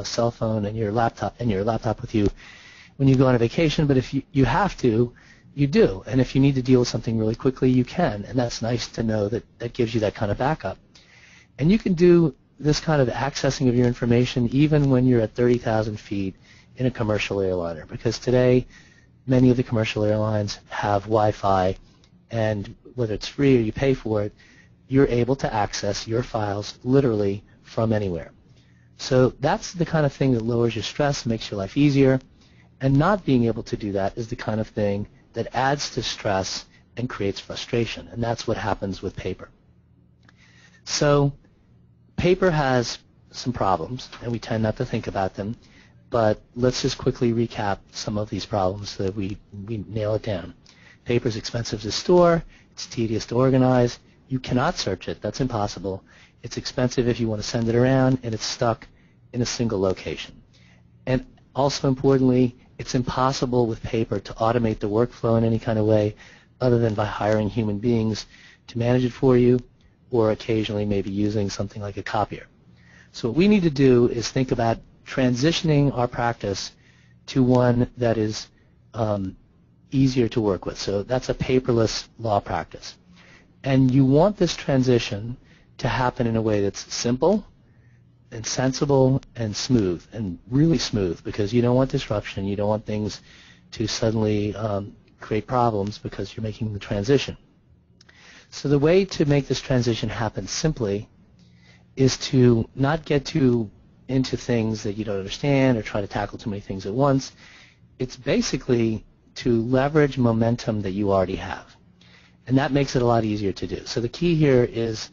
cell phone and your laptop with you when you go on a vacation, but if you have to, you do. And if you need to deal with something really quickly, you can. And that's nice to know that that gives you that kind of backup. And you can do this kind of accessing of your information even when you're at 30,000 feet in a commercial airliner, because today many of the commercial airlines have Wi-Fi, and whether it's free or you pay for it, you're able to access your files literally from anywhere. So that's the kind of thing that lowers your stress, makes your life easier, and not being able to do that is the kind of thing that adds to stress and creates frustration, and that's what happens with paper. So paper has some problems, and we tend not to think about them, but let's just quickly recap some of these problems so that we nail it down. Paper is expensive to store, it's tedious to organize, you cannot search it, that's impossible. It's expensive if you want to send it around, and it's stuck in a single location. And also importantly, it's impossible with paper to automate the workflow in any kind of way other than by hiring human beings to manage it for you, or occasionally maybe using something like a copier. So what we need to do is think about transitioning our practice to one that is easier to work with. So that's a paperless law practice. And you want this transition to happen in a way that's simple and sensible and smooth, and really smooth, because you don't want disruption. You don't want things to suddenly create problems because you're making the transition. So the way to make this transition happen simply is to not get into things that you don't understand or try to tackle too many things at once. It's basically to leverage momentum that you already have. And that makes it a lot easier to do. So the key here is,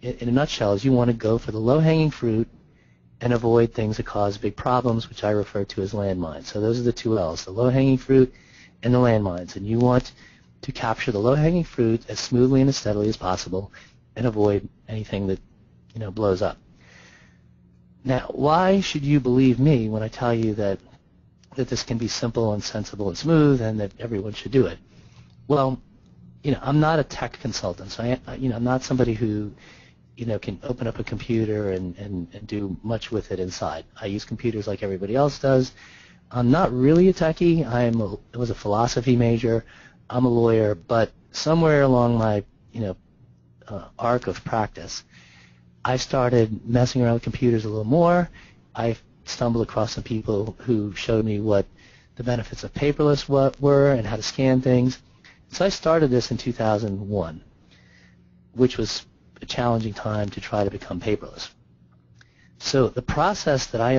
in a nutshell, is you want to go for the low-hanging fruit and avoid things that cause big problems, which I refer to as landmines. So those are the two L's, the low-hanging fruit and the landmines. And you want to capture the low-hanging fruit as smoothly and as steadily as possible and avoid anything that blows up. Now, why should you believe me when I tell you that this can be simple and sensible and smooth and that everyone should do it? Well, I'm not a tech consultant, so I'm not somebody who can open up a computer and do much with it inside. I use computers like everybody else does. I'm not really a techie. I was a philosophy major. I'm a lawyer, but somewhere along my arc of practice, I started messing around with computers a little more. I stumbled across some people who showed me what the benefits of paperless were and how to scan things. So I started this in 2001, which was a challenging time to try to become paperless. So the process that I